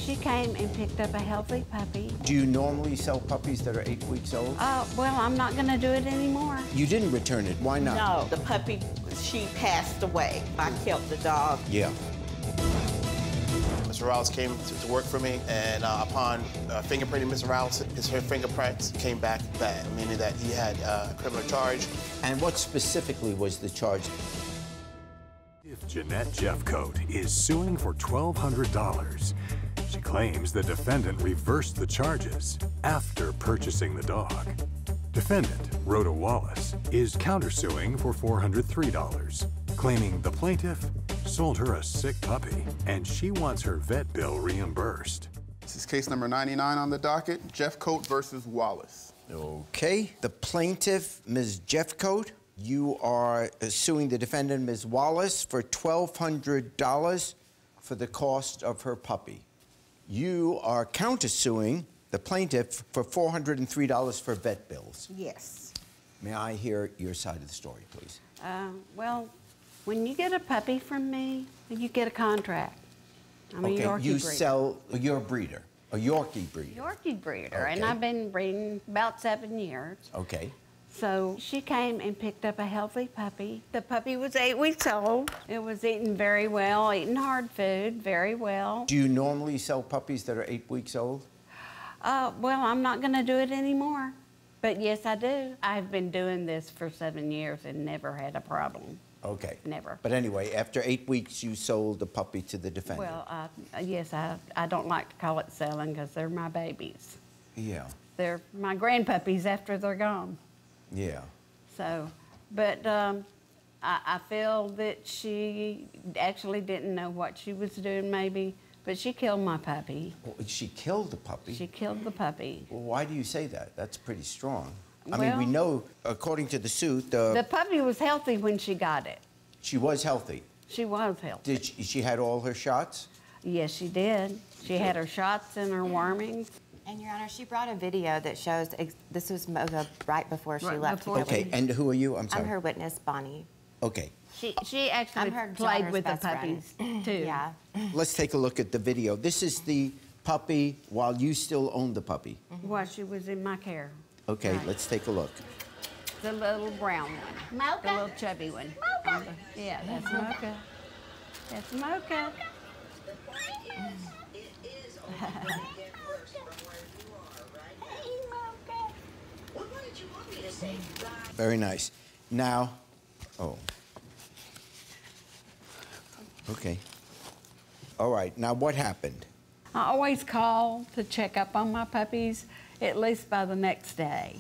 she came and picked up a healthy puppy. Do you normally sell puppies that are 8 weeks old? Well, I'm not gonna do it anymore. You didn't return it, why not? No, the puppy, she passed away. I kept the dog. Yeah. Mr. Wallace came to work for me, and upon fingerprinting Mr. Wallace, her fingerprints came back bad, meaning that he had a criminal charge. And what specifically was the charge? If Jeanette Jeffcoat is suing for $1,200, she claims the defendant reversed the charges after purchasing the dog. Defendant, Rhoda Wallace, is countersuing for $403, claiming the plaintiff sold her a sick puppy and she wants her vet bill reimbursed. This is case number 99 on the docket, Jeffcoat versus Wallace. Okay, the plaintiff, Ms. Jeffcoat, you are suing the defendant, Ms. Wallace, for $1,200 for the cost of her puppy. You are countersuing the plaintiff for $403 for vet bills. Yes. May I hear your side of the story, please? Well, when you get a puppy from me, you get a contract. I'm a Yorkie breeder. You sell, you're a breeder, a Yorkie breeder. Yorkie breeder, Okay. and I've been breeding about 7 years. Okay. So she came and picked up a healthy puppy. The puppy was 8 weeks old. It was eating very well, eating hard food very well. Do you normally sell puppies that are 8 weeks old? Well, I'm not gonna do it anymore. But yes, I do. I've been doing this for 7 years and never had a problem. Okay. Never. But anyway, after 8 weeks, you sold the puppy to the defendant. Well, yes, I don't like to call it selling because they're my babies. Yeah. They're my grandpuppies after they're gone. Yeah. So, but I feel that she actually didn't know what she was doing maybe, but she killed my puppy. Well, she killed the puppy? She killed the puppy. Well, why do you say that? That's pretty strong. I Well, mean, we know, according to the suit, the puppy was healthy when she got it. she was healthy. She was healthy. Did she had all her shots? Yes, she did. She had her shots and her warmings. And, Your Honor, she brought a video that shows, this was right before she Right left. before. Okay, and who are you? I'm sorry. I'm her witness, Bonnie. Okay. She actually I'm her played daughter's with the best friend. puppies, too. Yeah. Let's take a look at the video. This is the puppy while you still own the puppy. While she was in my care. Okay, Right. let's take a look. The little brown one. Mocha? The little chubby one. Mocha? Yeah, that's Mocha. That's Mocha. Very nice. Now, oh. Okay. All right, now what happened? I always call to check up on my puppies, at least by the next day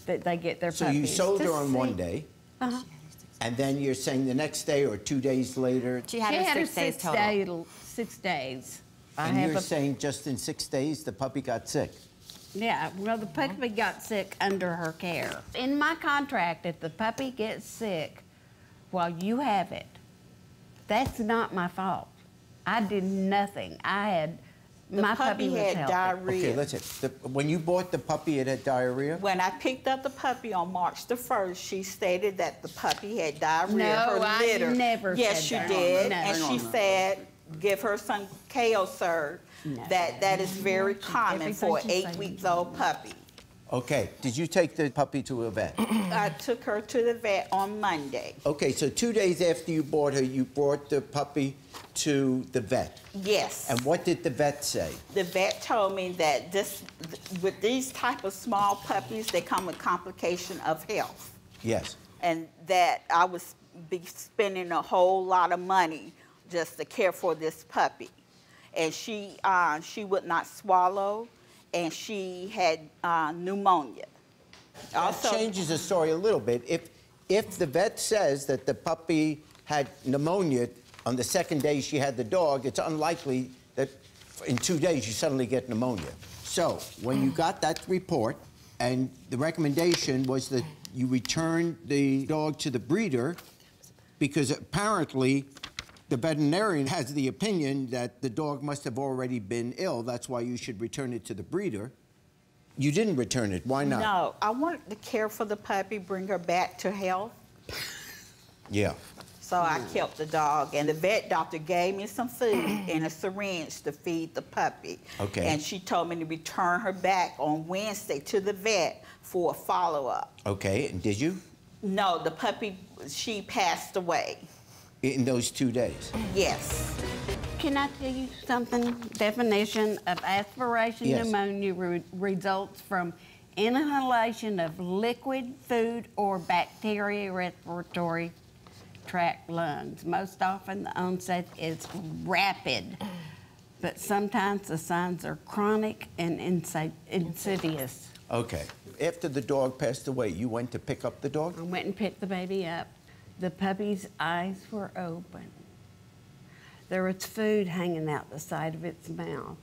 that they get their So puppies. you sold her to on see- one day, Uh-huh. and then you're saying the next day or 2 days later, She had her 6 days total. 6 days. and you're saying just in 6 days the puppy got sick? Yeah, well, the puppy got sick under her care. In my contract, if the puppy gets sick while you have it, that's not my fault. I did nothing. My puppy was had healthy. diarrhea. Okay, listen. When you bought the puppy, it had diarrhea? When I picked up the puppy on March the 1st, she stated that the puppy had diarrhea. No, her I litter. never Yes, said she that. did. No. And she said, give her some KO, sir. No. That is very common for an Everything she 8 weeks old puppy. Okay, did you take the puppy to a vet? I took her to the vet on Monday. Okay, so 2 days after you bought her, you brought the puppy to the vet. Yes. And what did the vet say? The vet told me that with these type of small puppies, they come with complication of health. Yes. And that I would be spending a whole lot of money just to care for this puppy. And she would not swallow, and she had pneumonia. That changes the story a little bit. If the vet says that the puppy had pneumonia on the second day she had the dog, it's unlikely that in 2 days you suddenly get pneumonia. So when you got that report, and the recommendation was that you return the dog to the breeder, because apparently the veterinarian has the opinion that the dog must have already been ill. That's why you should return it to the breeder. You didn't return it. Why not? No, I wanted to care for the puppy, bring her back to health. Yeah. So I kept the dog, and the vet doctor gave me some food and a syringe to feed the puppy. Okay. And she told me to return her back on Wednesday to the vet for a follow-up. Okay, and did you? No, the puppy, she passed away. In those 2 days? Yes. Can I tell you something? Definition of aspiration Yes. pneumonia results from inhalation of liquid, food, or bacteria respiratory tract lungs. Most often the onset is rapid, but sometimes the signs are chronic and insidious. Okay. After the dog passed away, you went to pick up the dog? I went and picked the baby up. The puppy's eyes were open. There was food hanging out the side of its mouth.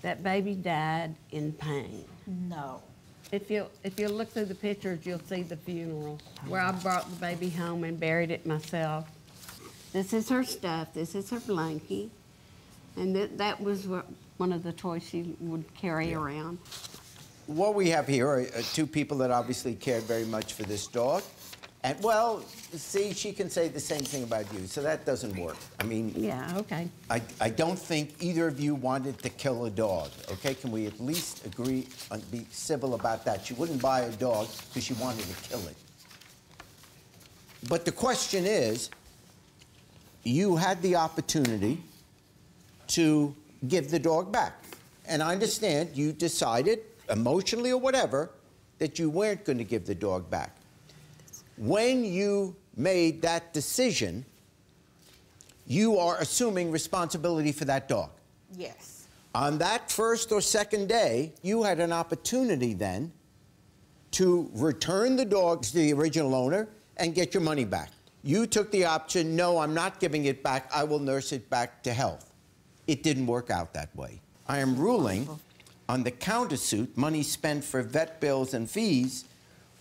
That baby died in pain. No. If you look through the pictures, you'll see the funeral where I brought the baby home and buried it myself. This is her stuff. This is her blankie. And that was one of the toys she would carry around. What we have here are two people that obviously cared very much for this dog. And, well, see, she can say the same thing about you, so that doesn't work. I mean... Yeah, okay. I don't think either of you wanted to kill a dog, okay? Can we at least agree on be civil about that? She wouldn't buy a dog because she wanted to kill it. But the question is, you had the opportunity to give the dog back. And I understand you decided, emotionally or whatever, that you weren't going to give the dog back. When you made that decision, you are assuming responsibility for that dog. Yes. On that first or second day, you had an opportunity then to return the dog to the original owner and get your money back. You took the option, no, I'm not giving it back, I will nurse it back to health. It didn't work out that way. I am ruling on the countersuit, money spent for vet bills and fees,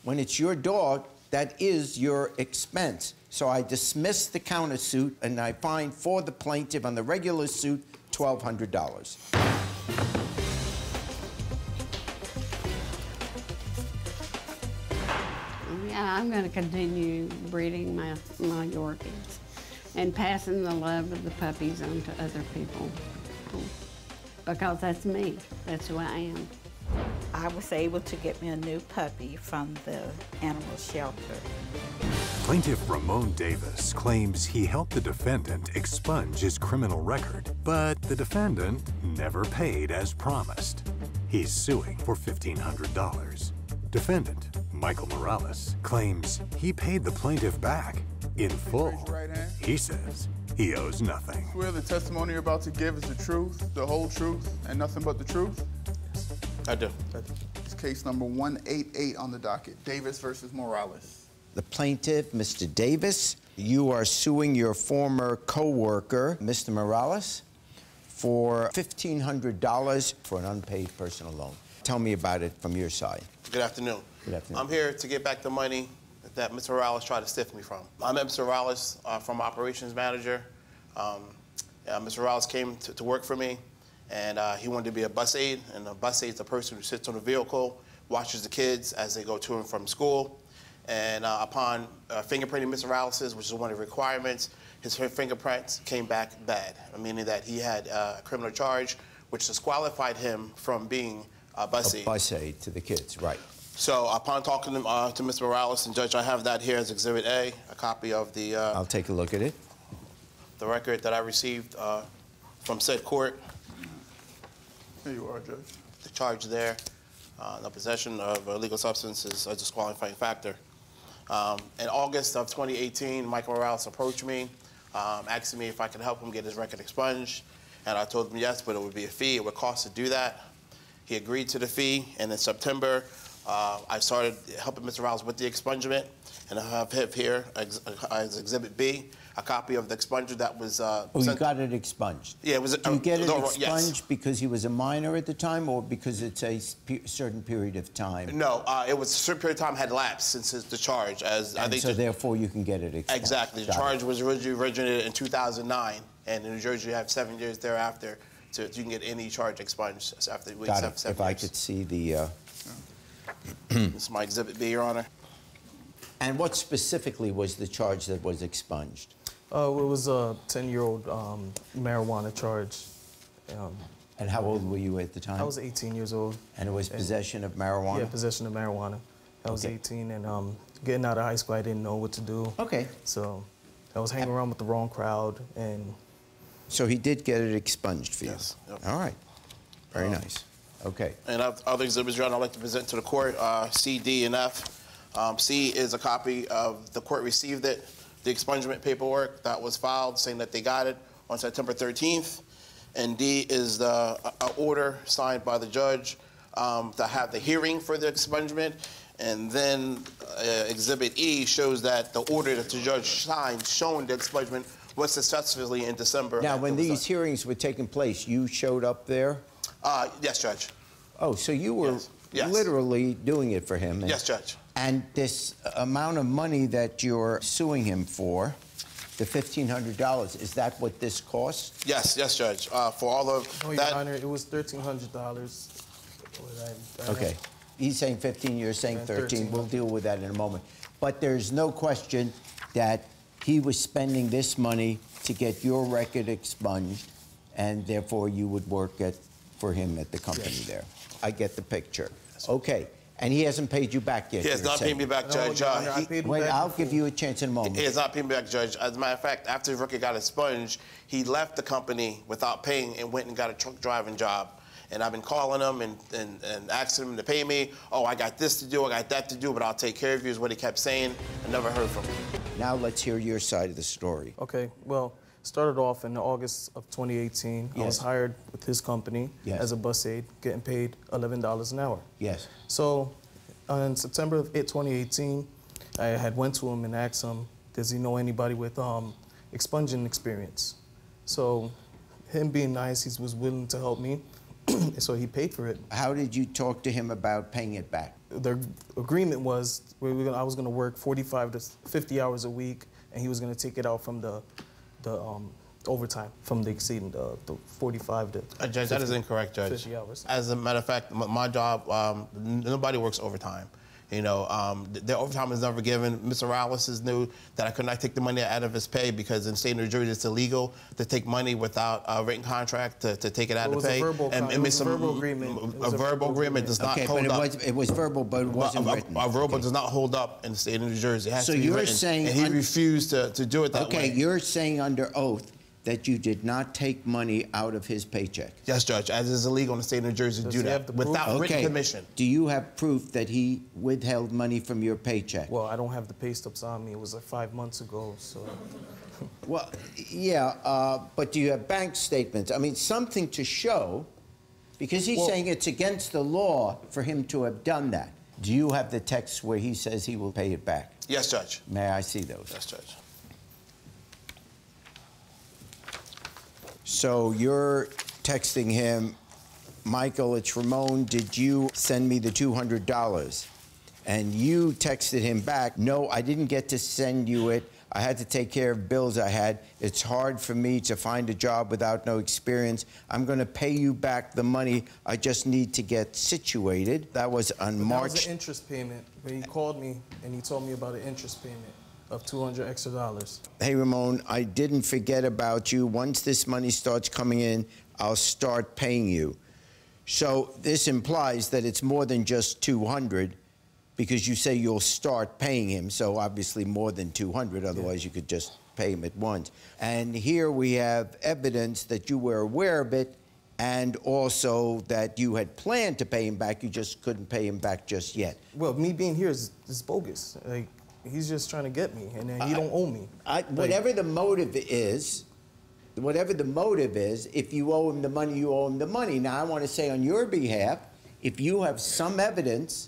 when it's your dog, that is your expense. So I dismiss the countersuit and I fine for the plaintiff on the regular suit $1,200. Yeah, I'm going to continue breeding my Yorkies and passing the love of the puppies on to other people. Because that's me. That's who I am. I was able to get me a new puppy from the animal shelter. Plaintiff Ramone Davis claims he helped the defendant expunge his criminal record, but the defendant never paid as promised. He's suing for $1,500. Defendant Michael Morales claims he paid the plaintiff back in full. Raise your right hand. He says he owes nothing. Swear the testimony you're about to give is the truth, the whole truth, and nothing but the truth? I do. It's case number 188 on the docket, Davis versus Morales. The plaintiff, Mr. Davis, you are suing your former co-worker, Mr. Morales, for $1,500 for an unpaid personal loan. Tell me about it from your side. Good afternoon. Good afternoon. I'm here to get back the money that Mr. Morales tried to stiff me from. I met Mr. Morales from operations manager. Mr. Morales came to work for me, and he wanted to be a bus aide. And a bus aide is the person who sits on the vehicle, watches the kids as they go to and from school. And upon fingerprinting Mr. Morales's, which is one of the requirements, his fingerprints came back bad, meaning that he had a criminal charge, which disqualified him from being a bus aide. A bus aide to the kids, right. So upon talking to Mr. Morales, and Judge, I have that here as Exhibit A, a copy of the... I'll take a look at it. The record that I received from said court. Here you are, Judge. The charge there, the possession of illegal substance is a disqualifying factor. In August of 2018, Michael Morales approached me, asking me if I could help him get his record expunged. And I told him yes, but it would be a fee. It would cost to do that. He agreed to the fee, and in September, I started helping Mr. Morales with the expungement, and I have here as Exhibit B, a copy of the expunger that was You got it expunged? Yeah, it was... Do you get it expunged yes. because he was a minor at the time, or because it's a certain period of time? No, it was a certain period of time had lapsed since the charge. So therefore you can get it expunged. Exactly. The charge was originated in 2009, and in New Jersey you have 7 years thereafter you can get any charge expunged after we Got have it. 7 If years. I could see the... This is my Exhibit B, Your Honor. And what specifically was the charge that was expunged? It was a 10-year-old marijuana charge. And how old were you at the time? I was 18 years old. And it was possession of marijuana? Yeah, possession of marijuana. I was 18, and getting out of high school, I didn't know what to do. Okay. So I was hanging around with the wrong crowd, and... So he did get it expunged for you? Yes. Yep. All right. Very nice. Okay. And other exhibits, Your Honor, I'd like to present to the court, C, D, and F. C is a copy of the court received it, the expungement paperwork that was filed saying that they got it on September 13th. And D is the order signed by the judge to have the hearing for the expungement. And then Exhibit E shows that the order that the judge signed showing the expungement was successfully in December. Now, when these hearings were taking place, you showed up there? Yes, Judge. Oh, so you were literally doing it for him? Yes, Judge. And this amount of money that you're suing him for, the $1,500, is that what this cost? Yes, yes, Judge. For all of Your that. Honor, it was $1,300. Okay. He's saying 15, you're saying 13. We'll deal with that in a moment. But there's no question that he was spending this money to get your record expunged, and therefore you would work for him at the company there. I get the picture. Okay. And he hasn't paid you back yet? He has not paid me back, Judge. Wait, I'll give you a chance in a moment. He has not paid me back, Judge. As a matter of fact, after his record got expunged, he left the company without paying and went and got a truck driving job. And I've been calling him and asking him to pay me. Oh, I got this to do, I got that to do, but I'll take care of you is what he kept saying. I never heard from him. Now let's hear your side of the story. Okay, well, started off in August of 2018. Yes. I was hired with his company as a bus aide, getting paid $11 an hour. Yes. So in September of 2018, I had went to him and asked him, does he know anybody with expunging experience? So him being nice, he was willing to help me. So he paid for it. How did you talk to him about paying it back? The agreement was I was going to work 45 to 50 hours a week, and he was going to take it out from the overtime, from the exceeding the 45 to 50, Judge, that is incorrect, Judge. 50 hours. As a matter of fact, my job, nobody works overtime. You know, the overtime is never given. Mr. Wallace knew that I could not take the money out of his pay because in the state of New Jersey it's illegal to take money without a written contract to take it out of pay. It was a verbal agreement. A verbal agreement does not hold up. It was verbal, but it wasn't written. A verbal does not hold up in the state of New Jersey. It has So to be you're written, saying and he refused to do it that way. Okay, you're saying under oath that you did not take money out of his paycheck? Yes, Judge, as is illegal in the state of New Jersey to do that without written permission. Do you have proof that he withheld money from your paycheck? Well, I don't have the pay stubs on me. It was like 5 months ago, so. Well, yeah, but do you have bank statements? I mean, something to show, because he's saying it's against the law for him to have done that. Do you have the text where he says he will pay it back? Yes, Judge. May I see those? Yes, Judge. So you're texting him, Michael, it's Ramone, did you send me the $200? And you texted him back, no, I didn't get to send you it. I had to take care of bills I had. It's hard for me to find a job without no experience. I'm going to pay you back the money. I just need to get situated. That was on March. That was an interest payment. But he called me and he told me about an interest payment of $200 extra. Hey, Ramone, I didn't forget about you. Once this money starts coming in, I'll start paying you. So this implies that it's more than just $200 because you say you'll start paying him. So obviously more than $200, otherwise you could just pay him at once. And here we have evidence that you were aware of it and also that you had planned to pay him back. You just couldn't pay him back just yet. Well, me being here is bogus. Like, he's just trying to get me, and then he don't owe me. Whatever the motive is, if you owe him the money, you owe him the money. Now, I want to say on your behalf, if you have some evidence...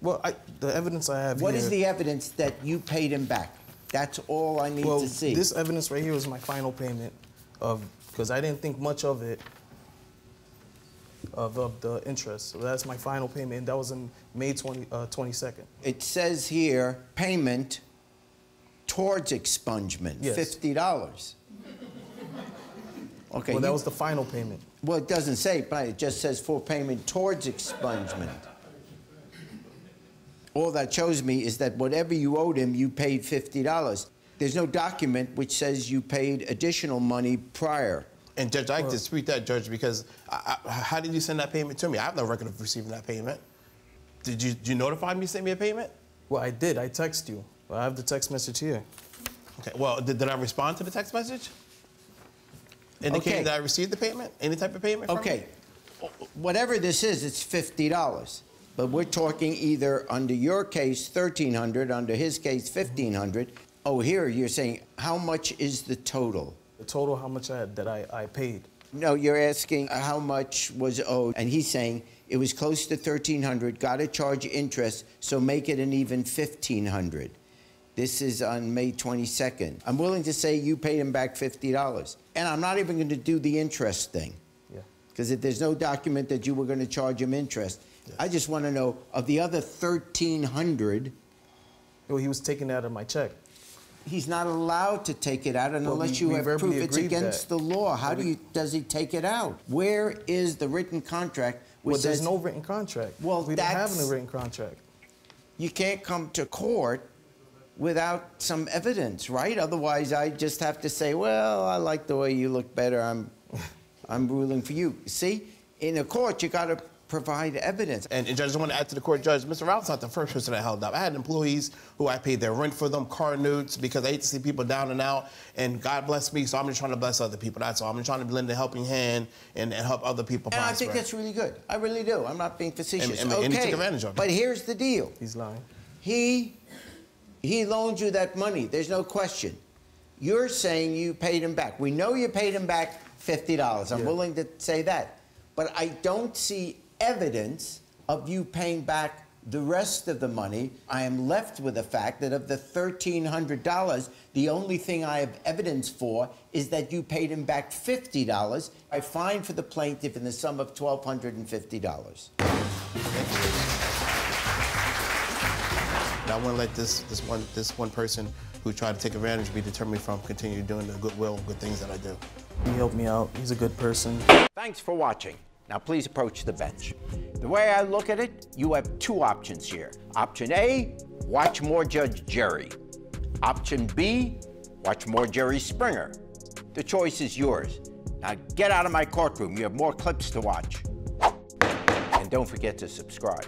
Well, the evidence I have What here, is the evidence that you paid him back? That's all I need to see. This evidence right here is my final payment because I didn't think much of it, of the interest. So that's my final payment, and that was in May 22nd. It says here, payment towards expungement, $50. Okay. Well, that was the final payment. Well, it doesn't say, but it just says for payment towards expungement. All that shows me is that whatever you owed him, you paid $50. there's no document which says you paid additional money prior. And Judge, I dispute that, Judge, because how did you send that payment to me? I have no record of receiving that payment. Did you notify me to send me a payment? Well, I did. I text you. I have the text message here. Okay, well, did I respond to the text message? Indicating that I received the payment? Any type of payment from Okay. Whatever this is, it's $50. But we're talking either under your case, $1,300, under his case, $1,500. Oh, here you're saying, how much is the total? The total, how much I paid. No, you're asking how much was owed, and he's saying it was close to $1,300, got to charge interest, so make it an even $1,500. This is on May 22nd. I'm willing to say you paid him back $50. And I'm not even going to do the interest thing. Yeah. Because if there's no document that you were going to charge him interest, yes. I just want to know, of the other $1,300... Well, he was taking that out of my check. He's not allowed to take it out unless you have proof. It's against the law. How does he take it out? Where is the written contract which says... there's no written contract. Well, we don't have a written contract. You can't come to court without some evidence, right? Otherwise, I just have to say, well, I like the way you look better. I'm ruling for you. See, in a court, you got to provide evidence. And Judge, I just want to add to the court, Judge, Mr. Wallace not the first person I held up. I had employees who I paid their rent for them, car notes, because I hate to see people down and out. And God bless me, so I'm just trying to bless other people. That's all. I'm just trying to lend a helping hand and help other people prosper. And I think that's really good. I really do. I'm not being facetious. And he took advantage of it. But here's the deal. He's lying. He loaned you that money. There's no question. You're saying you paid him back. We know you paid him back $50. I'm willing to say that. But I don't see evidence of you paying back the rest of the money. I am left with the fact that of the $1,300, the only thing I have evidence for is that you paid him back $50. I fine for the plaintiff in the sum of $1,250. I want to let this one person who tried to take advantage of me deter me from continuing doing the goodwill and good things that I do. He helped me out. He's a good person. Thanks for watching. Now please approach the bench. The way I look at it, you have two options here. Option A, watch more Judge Jerry. Option B, watch more Jerry Springer. The choice is yours. Now get out of my courtroom. You have more clips to watch. And don't forget to subscribe.